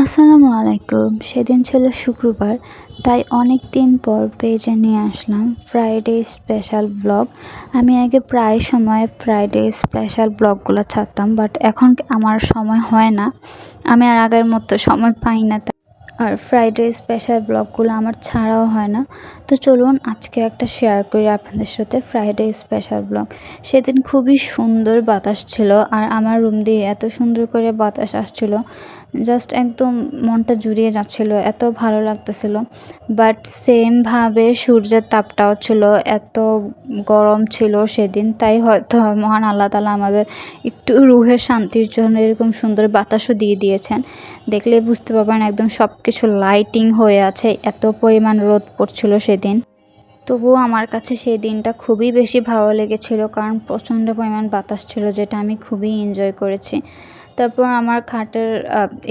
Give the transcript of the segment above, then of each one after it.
আসসালামু আলাইকুম। সেদিন ছিল শুক্রবার, তাই অনেক দিন পর পেজে নিয়ে আসলাম ফ্রাইডে স্পেশাল ব্লগ। আমি আগে প্রায় সময় ফ্রাইডে স্পেশাল ব্লগগুলো ছাড়তাম, বাট এখন আমার সময় হয় না। আমি আর আগের মতো সময় পাই না, আর ফ্রাইডে স্পেশাল ব্লগগুলো আমার ছাড়াও হয় না। তো চলুন আজকে একটা শেয়ার করি আপনাদের সাথে ফ্রাইডে স্পেশাল ব্লগ। সেদিন খুবই সুন্দর বাতাস ছিল, আর আমার রুম দিয়ে এত সুন্দর করে বাতাস আসছিল, জাস্ট একদম মনটা জুড়িয়ে যাচ্ছিল, এত ভালো লাগতেছিল। বাট সেমভাবে সূর্যের তাপটাও ছিল, এত গরম ছিল সেদিন। তাই হয়তো মহান আল্লাহ তাআলা আমাদের একটু রুহের শান্তির জন্য এরকম সুন্দর বাতাসও দিয়ে দিয়েছেন। দেখলে বুঝতে পারবেন একদম সব কিছু লাইটিং হয়ে আছে, এত পরিমাণ রোদ পড়ছিল সেদিন। তবুও আমার কাছে সেই দিনটা খুবই বেশি ভালো লেগেছিল, কারণ প্রচণ্ড পরিমাণ বাতাস ছিল, যেটা আমি খুবই এনজয় করেছি। তারপর আমার খাটের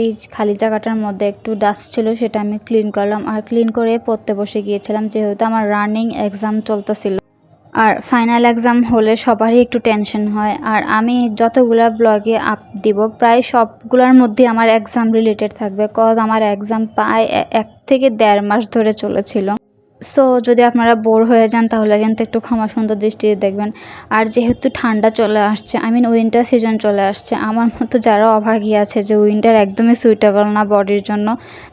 এই খালি জায়গাটার মধ্যে একটু ডাস্ট ছিল, সেটা আমি ক্লিন করলাম, আর ক্লিন করে পড়তে বসে গিয়েছিলাম, যেহেতু আমার রানিং এক্সাম চলতেছিল। আর ফাইনাল এক্সাম হলে সবারই একটু টেনশন হয়, আর আমি যতগুলা ব্লগে আপ দিব প্রায় সবগুলোর মধ্যে আমার এক্সাম রিলেটেড থাকবে, কজ আমার এক্সাম প্রায় 1 থেকে 1.5 মাস ধরে চলেছিল। সো যদি আপনারা বোর হয়ে যান তাহলে কিন্তু একটু ক্ষমা সুন্দর দৃষ্টিতে দেখবেন। আর যেহেতু ঠান্ডা চলে আসছে, উইন্টার সিজন চলে আসছে, আমার মতো যারা অভাগী আছে যে উইন্টার একদমই সুইটেবল না বডির জন্য,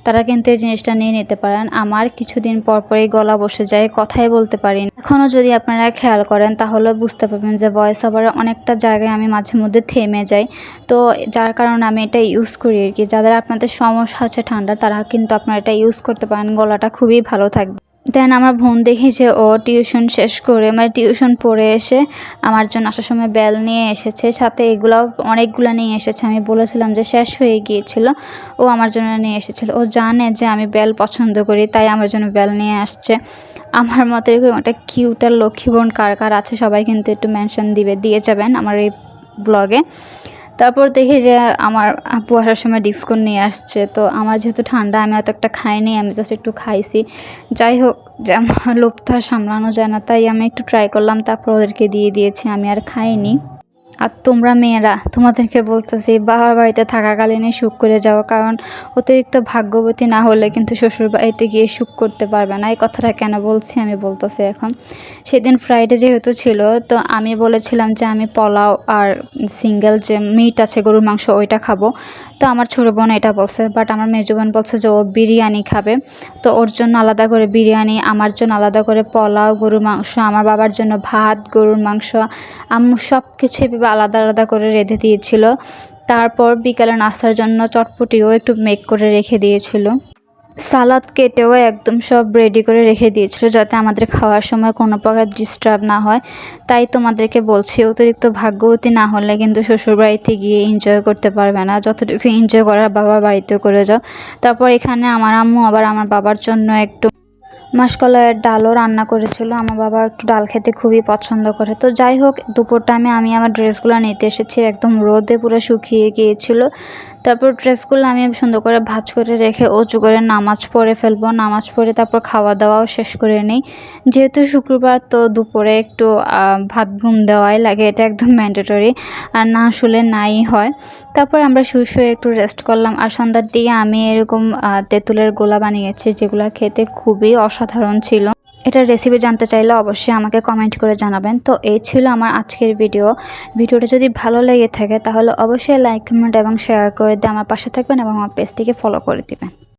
তারা কিন্তু এই জিনিসটা নিয়ে নিতে পারেন। আমার কিছুদিন পর পরই গলা বসে যায়, কথাই বলতে পারি না। এখনও যদি আপনারা খেয়াল করেন তাহলে বুঝতে পারবেন যে ভয়েস ওভারে অনেকটা জায়গায় আমি মাঝে মধ্যে থেমে যাই। তো যার কারণে আমি এটা ইউজ করি আর কি। যাদের আপনাদের সমস্যা আছে ঠান্ডা, তারা কিন্তু আপনারা এটা ইউজ করতে পারেন, গলাটা খুবই ভালো থাকবে। দেন আমার বোন দেখি যে ও টিউশন শেষ করে, মানে টিউশন পড়ে এসে আমার জন্য আসার সময় বেল নিয়ে এসেছে, সাথে এগুলাও অনেকগুলো নিয়ে এসেছে। আমি বলেছিলাম যে শেষ হয়ে গিয়েছিল, ও আমার জন্য নিয়ে এসেছিল। ও জানে যে আমি বেল পছন্দ করি, তাই আমার জন্য বেল নিয়ে আসছে। আমার মতো এরকম একটা কিউট আর লক্ষ্মী বোন কার কার আছে সবাই কিন্তু একটু মেনশন দিয়ে যাবেন আমার এই ব্লগে। তারপর দেখি যে আমার আপু আসার সময় ডিসকন নিয়ে আসছে। তো আমার যেহেতু ঠান্ডা, আমি অত একটা খাইনি, আমি জাস্ট একটু খাইছি। যাই হোক, যে আমার লোভ তো আর সামলানো যায় না, তাই আমি একটু ট্রাই করলাম, তারপর ওদেরকে দিয়ে দিয়েছি, আমি আর খাইনি। আর তোমরা মেয়েরা, তোমাদেরকে বলতেছি বাবার বাড়িতে থাকাকালীনই সুখ করে যাও, কারণ অতিরিক্ত ভাগ্যবতী না হলে কিন্তু শ্বশুর বাড়িতে গিয়ে সুখ করতে পারবে না। এই কথাটা কেন বলছি আমি বলতেছি এখন। সেদিন ফ্রাইডে যেহেতু ছিল, তো আমি বলেছিলাম যে আমি পোলাও আর সিঙ্গেল যে মিট আছে গরুর মাংস ওইটা খাবো। তো আমার ছোটো বোন এটা বলছে, বাট আমার মেজো বোন বলছে যে ও বিরিয়ানি খাবে। তো ওর জন্য আলাদা করে বিরিয়ানি, আমার জন্য আলাদা করে পোলাও গরুর মাংস, আমার বাবার জন্য ভাত গরুর মাংস, আম্মু সব কিছু এভাবে আলাদা আলাদা করে রেঁধে দিয়েছিল। তারপর বিকালে নাস্তার জন্য চটপটিও একটু মেক করে রেখে দিয়েছিল। সালাদ কেটেও একদম সব রেডি করে রেখে দিয়েছিল, যাতে আমাদের খাওয়ার সময় কোনো প্রকার ডিস্টার্ব না হয়। তাই তোমাদেরকে বলছি, অতিরিক্ত ভাগ্যবতী না হলে কিন্তু শ্বশুরবাড়িতে গিয়ে এনজয় করতে পারবে না। যতটুকু এনজয় করার বাবার বাড়িতেও করে যাও। তারপর এখানে আমার আম্মু আবার আমার বাবার জন্য একটু মাসকলাইয়ের ডালও রান্না করেছিল। আমার বাবা একটু ডাল খেতে খুবই পছন্দ করে। তো যাই হোক, দুপুর টাইমে আমি আমার ড্রেসগুলো নিতে এসেছি, একদম রোদে পুরো শুকিয়ে গিয়েছিল। তারপর ড্রেসগুলো আমি সুন্দর করে ভাঁজ করে রেখে উঁচু করে নামাজ পড়ে ফেলবো। নামাজ পড়ে তারপর খাওয়া দাওয়াও শেষ করে নিই। যেহেতু শুক্রবার, তো দুপুরে একটু ভাত ঘুম দেওয়াই লাগে, এটা একদম ম্যান্ডেটরি, আর না শুলে নাই হয়। তারপর আমরা শুয়ে শুয়ে একটু রেস্ট করলাম, আর সন্ধ্যার দিকে আমি এরকম তেঁতুলের গোলা বানিয়েছি, যেগুলো খেতে খুবই অসাধারণ ছিল। এটার রেসিপি জানতে চাইলে অবশ্যই আমাকে কমেন্ট করে জানাবেন। তো এই ছিল আমার আজকের ভিডিওটা যদি ভালো লেগে থাকে তাহলে অবশ্যই লাইক কমেন্ট এবং শেয়ার করে দিয়ে আমার পাশে থাকবেন, এবং আমার পেজটিকে ফলো করে দিবেন।